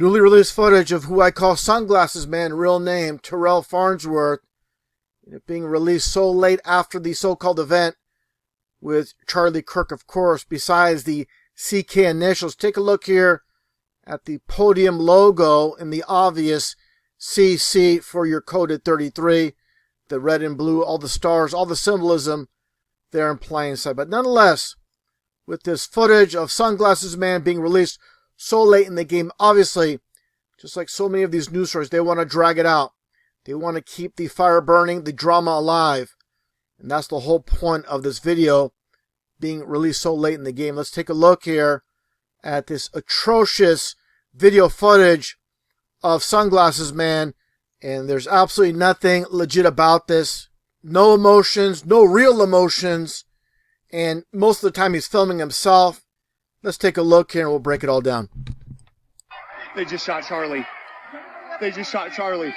Newly released footage of who I call Sunglasses Man, real name, Terrell Farnsworth, being released so late after the so-called event with Charlie Kirk, of course, besides the CK initials. Take a look here at the podium logo and the obvious CC for your coded 33, the red and blue, all the stars, all the symbolism there in plain sight. But nonetheless, with this footage of Sunglasses Man being released so late in the game, obviously, just like so many of these news stories, they want to drag it out. They want to keep the fire burning, the drama alive. And that's the whole point of this video being released so late in the game. Let's take a look here at this atrocious video footage of Sunglasses Man. And there's absolutely nothing legit about this. No emotions, no real emotions. And most of the time he's filming himself. Let's take a look here and we'll break it all down. They just shot Charlie. They just shot Charlie.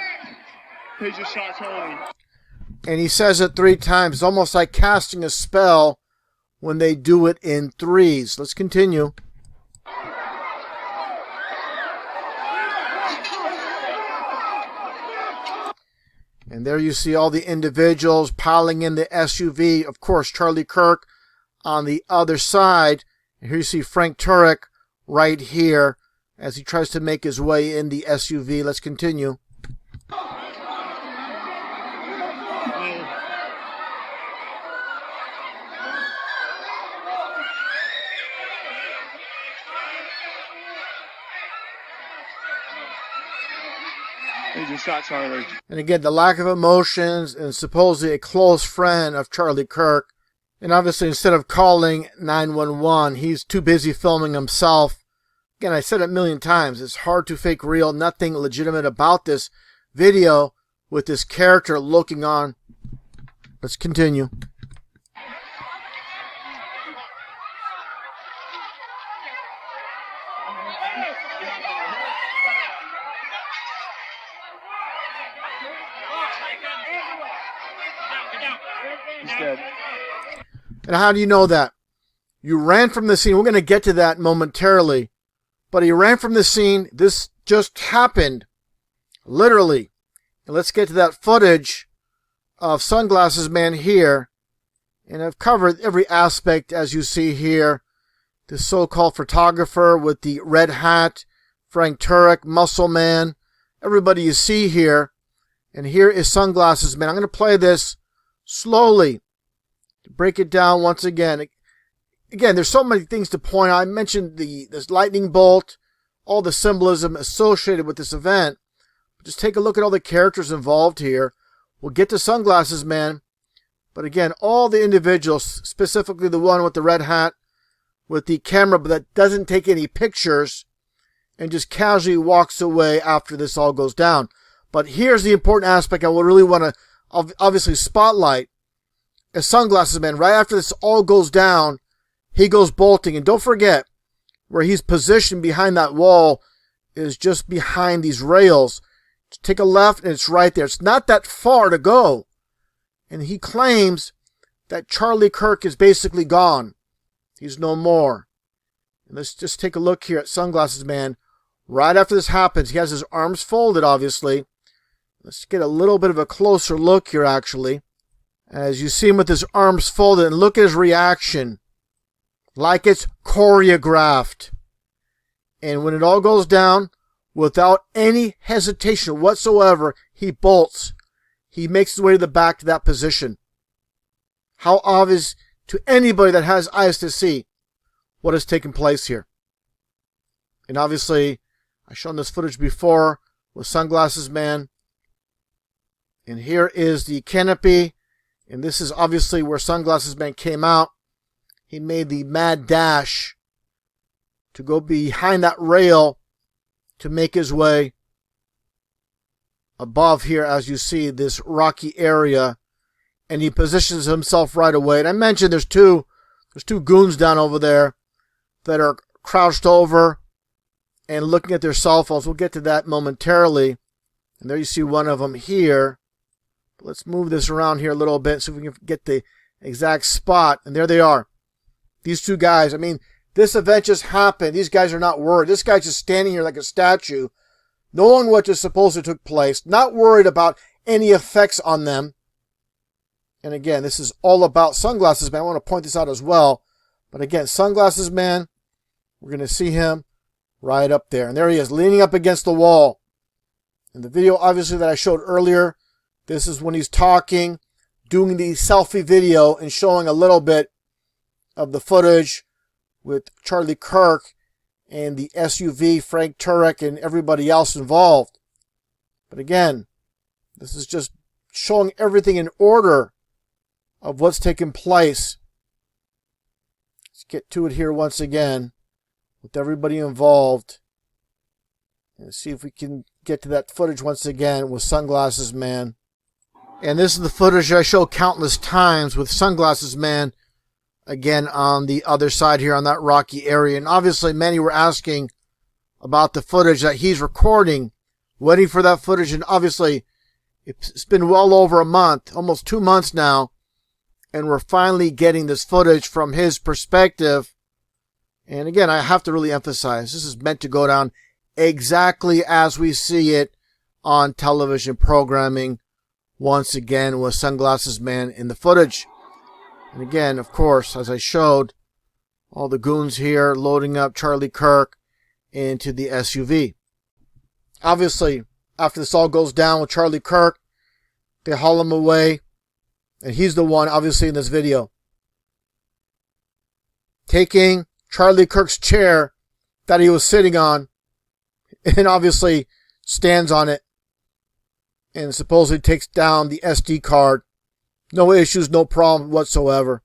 They just shot Charlie. And he says it 3 times. It's almost like casting a spell when they do it in 3s. Let's continue. And there you see all the individuals piling in the SUV. Of course, Charlie Kirk on the other side. And here you see Frank Turek right here as he tries to make his way in the SUV. Let's continue. They just shot Charlie. And again, the lack of emotions, and supposedly a close friend of Charlie Kirk. And obviously, instead of calling 911, he's too busy filming himself. Again, I said it a million times. It's hard to fake real. Nothing legitimate about this video with this character looking on. Let's continue. He's dead. And how do you know that? You ran from the scene. We're going to get to that momentarily. But he ran from the scene. This just happened. Literally. And let's get to that footage of Sunglasses Man here. And I've covered every aspect as you see here. The so-called photographer with the red hat. Frank Turek, Muscle Man. Everybody you see here. And here is Sunglasses Man. I'm going to play this slowly to break it down once again. Again, there's so many things to point out. I mentioned this lightning bolt, all the symbolism associated with this event. Just take a look at all the characters involved here. We'll get to Sunglasses Man. But again, all the individuals, specifically the one with the red hat, with the camera but that doesn't take any pictures and just casually walks away after this all goes down. But here's the important aspect I will really want to obviously spotlight. As Sunglasses Man, right after this all goes down, he goes bolting. And don't forget, where he's positioned behind that wall is just behind these rails. Just take a left and it's right there. It's not that far to go. And he claims that Charlie Kirk is basically gone. He's no more. And let's just take a look here at Sunglasses Man. Right after this happens, he has his arms folded, obviously. Let's get a little bit of a closer look here, actually. As you see him with his arms folded, and look at his reaction. Like it's choreographed. And when it all goes down, without any hesitation whatsoever, he bolts. He makes his way to the back to that position. How obvious to anybody that has eyes to see what has taken place here. And obviously, I've shown this footage before with Sunglasses Man. And here is the canopy. And this is obviously where Sunglasses Man came out. He made the mad dash to go behind that rail to make his way above here, as you see, this rocky area. And he positions himself right away. And I mentioned there's two goons down over there that are crouched over and looking at their cell phones. We'll get to that momentarily. And there you see one of them here. Let's move this around here a little bit so we can get the exact spot. And there they are. These two guys, I mean, This event just happened. These guys are not worried. This guy's just standing here like a statue, knowing what is supposed to took place, not worried about any effects on them. And again, this is all about Sunglasses Man. I want to point this out as well. But again, Sunglasses Man, we're going to see him right up there. And there he is, leaning up against the wall. In the video, obviously, that I showed earlier, this is when he's talking, doing the selfie video and showing a little bit of the footage with Charlie Kirk and the SUV, Frank Turek, and everybody else involved. But again, this is just showing everything in order of what's taking place. Let's get to it here once again with everybody involved. And see if we can get to that footage once again with Sunglasses Man. And this is the footage I show countless times with Sunglasses Man again on the other side here on that rocky area. And obviously many were asking about the footage that he's recording, waiting for that footage. And obviously it's been well over a month, almost 2 months now. And we're finally getting this footage from his perspective. And again, I have to really emphasize, this is meant to go down exactly as we see it on television programming. Once again with Sunglasses Man in the footage. And again, of course, as I showed, all the goons here loading up Charlie Kirk into the SUV. Obviously, after this all goes down with Charlie Kirk, they haul him away. And he's the one, obviously, in this video, taking Charlie Kirk's chair that he was sitting on and obviously stands on it and supposedly takes down the SD card. No issues, no problem whatsoever.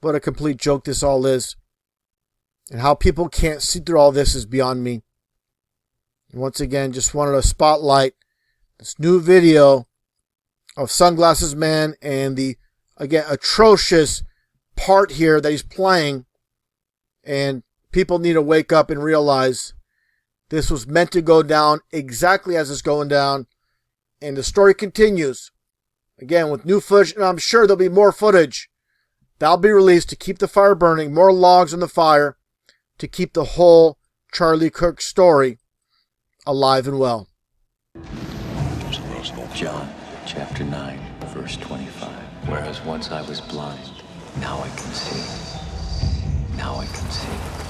What a complete joke this all is. And how people can't see through all this is beyond me. And once again, just wanted to spotlight this new video of Sunglasses Man and the, again, atrocious part here that he's playing. And people need to wake up and realize this was meant to go down exactly as it's going down. And the story continues. Again, with new footage, and I'm sure there'll be more footage that'll be released to keep the fire burning, more logs on the fire, to keep the whole Charlie Kirk story alive and well. John, chapter 9, verse 25. Whereas once I was blind, now I can see. Now I can see.